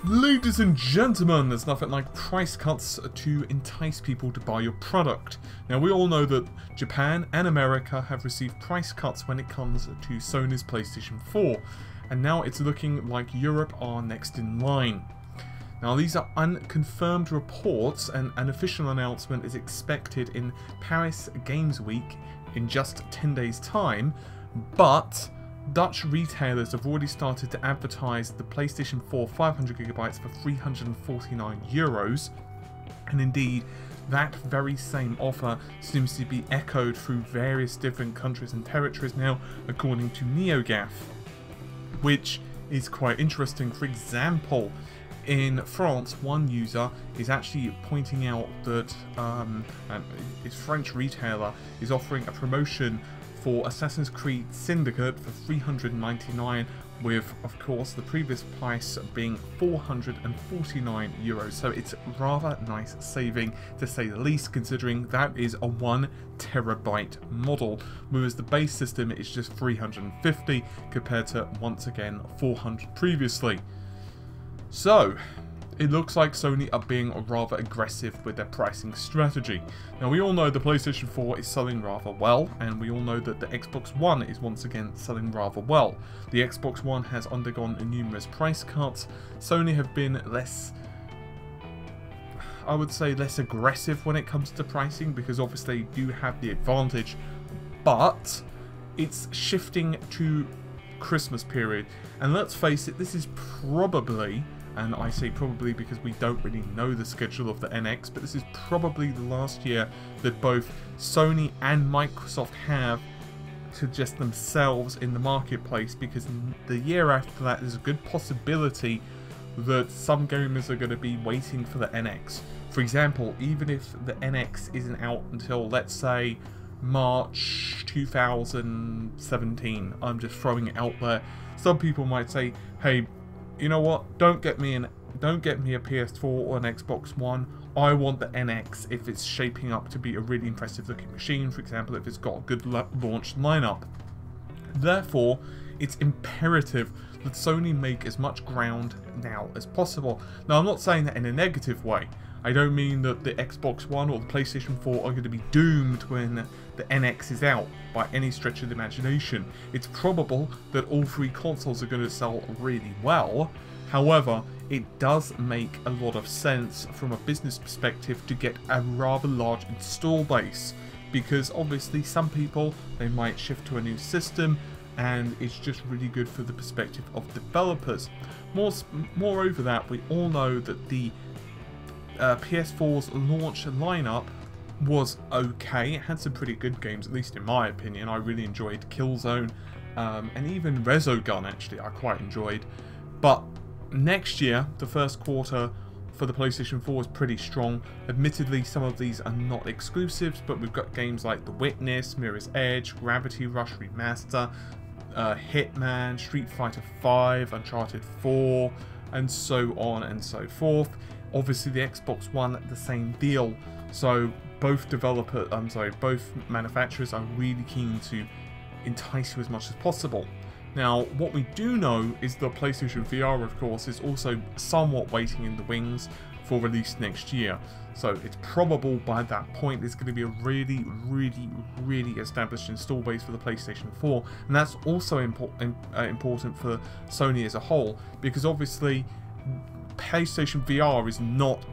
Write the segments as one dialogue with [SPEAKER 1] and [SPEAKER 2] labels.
[SPEAKER 1] Ladies and gentlemen, there's nothing like price cuts to entice people to buy your product. Now we all know that Japan and America have received price cuts when it comes to Sony's PlayStation 4, and now it's looking like Europe are next in line. Now these are unconfirmed reports, and an official announcement is expected in Paris Games Week in just 10 days time, but Dutch retailers have already started to advertise the PlayStation 4 500GB for €349, and indeed that very same offer seems to be echoed through various different countries and territories now, according to NeoGAF, which is quite interesting. For example, in France, one user is actually pointing out that his French retailer is offering a promotion for Assassin's Creed Syndicate for €399, with, of course, the previous price being €449. So it's rather nice saving, to say the least, considering that is a 1TB model, whereas the base system is just 350 compared to, once again, 400 previously. So it looks like Sony are being rather aggressive with their pricing strategy. Now we all know the PlayStation 4 is selling rather well, and we all know that the Xbox One is once again selling rather well. The Xbox One has undergone numerous price cuts. Sony have been less, I would say, less aggressive when it comes to pricing, because obviously they do have the advantage, but it's shifting to Christmas period, and let's face it, this is probably, and I say probably because we don't really know the schedule of the NX, but this is probably the last year that both Sony and Microsoft have to just themselves in the marketplace, because the year after that there's a good possibility that some gamers are going to be waiting for the NX. For example, even if the NX isn't out until, let's say, March 2017, I'm just throwing it out there, some people might say, hey, you know what, don't get me a PS4 or an Xbox One, I want the NX if it's shaping up to be a really impressive looking machine, for example, if it's got a good launch lineup. Therefore, it's imperative that Sony make as much ground now as possible. Now, I'm not saying that in a negative way. I don't mean that the Xbox One or the PlayStation 4 are going to be doomed when the NX is out by any stretch of the imagination. It's probable that all three consoles are going to sell really well. However, it does make a lot of sense from a business perspective to get a rather large install base, because obviously some people, they might shift to a new system, and it's just really good for the perspective of developers. Moreover that, we all know that the PS4's launch lineup was okay. It had some pretty good games, at least in my opinion. I really enjoyed Killzone, and even Resogun actually I quite enjoyed. But next year, the first quarter for the PlayStation 4 is pretty strong. Admittedly, some of these are not exclusives, but we've got games like The Witness, Mirror's Edge, Gravity Rush Remaster, Hitman, Street Fighter V, Uncharted 4, and so on and so forth. Obviously the Xbox One, the same deal. So both manufacturers are really keen to entice you as much as possible. Now, what we do know is the PlayStation VR, of course, is also somewhat waiting in the wings for release next year. So it's probable by that point there's going to be a really established install base for the PlayStation 4, and that's also important for Sony as a whole, because obviously PlayStation VR is not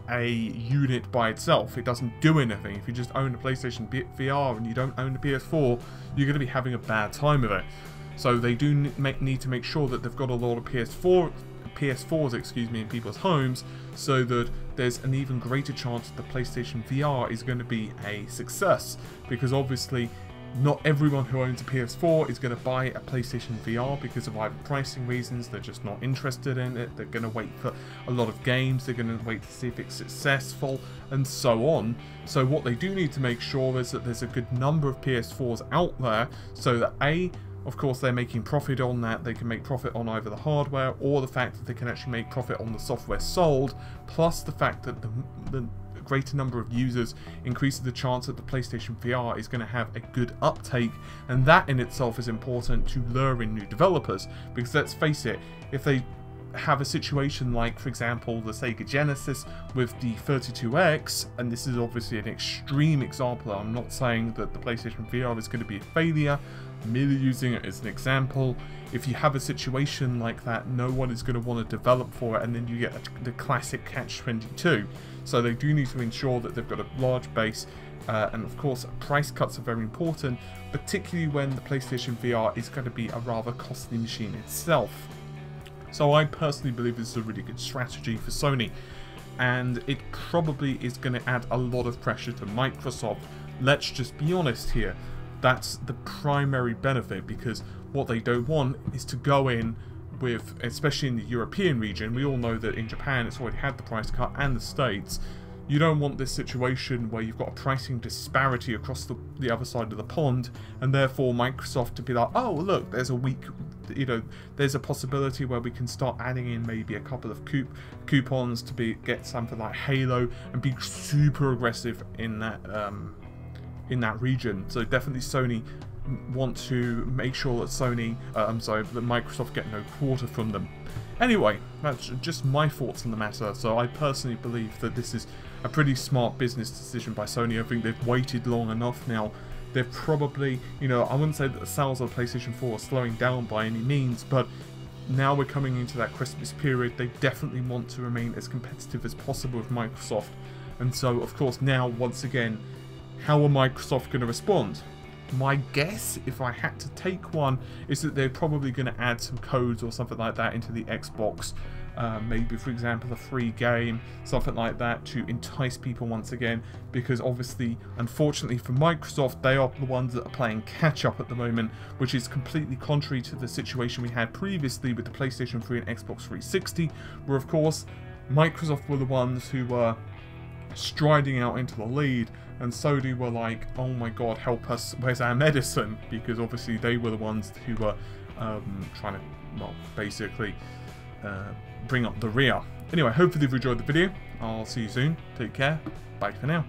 [SPEAKER 1] a unit by itself. It doesn't do anything. If you just own a PlayStation VR and you don't own the PS4, you're going to be having a bad time with it. So they do need to make sure that they've got a lot of PS4s, excuse me, in people's homes, so that there's an even greater chance that the PlayStation VR is going to be a success, because obviously not everyone who owns a PS4 is going to buy a PlayStation VR because of either pricing reasons, they're just not interested in it, they're going to wait for a lot of games, they're going to wait to see if it's successful, and so on. So what they do need to make sure is that there's a good number of PS4s out there, so that of course, they're making profit on that. They can make profit on either the hardware or the fact that they can actually make profit on the software sold, plus the fact that the greater number of users increases the chance that the PlayStation VR is going to have a good uptake, and that in itself is important to lure in new developers, because let's face it, if they have a situation like, for example, the Sega Genesis with the 32X, and this is obviously an extreme example. I'm not saying that the PlayStation VR is going to be a failure, I'm merely using it as an example. If you have a situation like that, no one is going to want to develop for it, and then you get the classic catch-22. So they do need to ensure that they've got a large base, and of course price cuts are very important, particularly when the PlayStation VR is going to be a rather costly machine itself. So I personally believe this is a really good strategy for Sony, and it probably is going to add a lot of pressure to Microsoft. Let's just be honest here, that's the primary benefit, because what they don't want is to go in with, especially in the European region, we all know that in Japan it's already had the price cut, and the States, you don't want this situation where you've got a pricing disparity across the other side of the pond, and therefore Microsoft to be like, oh look, there's a weak, you know, there's a possibility where we can start adding in maybe a couple of coupons to get something like Halo, and be super aggressive in that region. So definitely Sony want to make sure that that Microsoft get no quarter from them. Anyway, that's just my thoughts on the matter. So I personally believe that this is a pretty smart business decision by Sony. I think they've waited long enough now. They've probably, you know, I wouldn't say that the sales of PlayStation 4 are slowing down by any means, but now we're coming into that Christmas period. They definitely want to remain as competitive as possible with Microsoft. And so, of course, now, once again, how are Microsoft going to respond? My guess, if I had to take one, is that they're probably going to add some codes or something like that into the Xbox. Maybe, for example, a free game, something like that, to entice people once again. Because obviously, unfortunately for Microsoft, they are the ones that are playing catch-up at the moment, which is completely contrary to the situation we had previously with the PlayStation 3 and Xbox 360, where, of course, Microsoft were the ones who were striding out into the lead, and Sony were like, oh my god, help us, where's our medicine? Because obviously they were the ones who were trying to, well, basically bring up the rear. Anyway, hopefully you've enjoyed the video. I'll see you soon. Take care. Bye for now.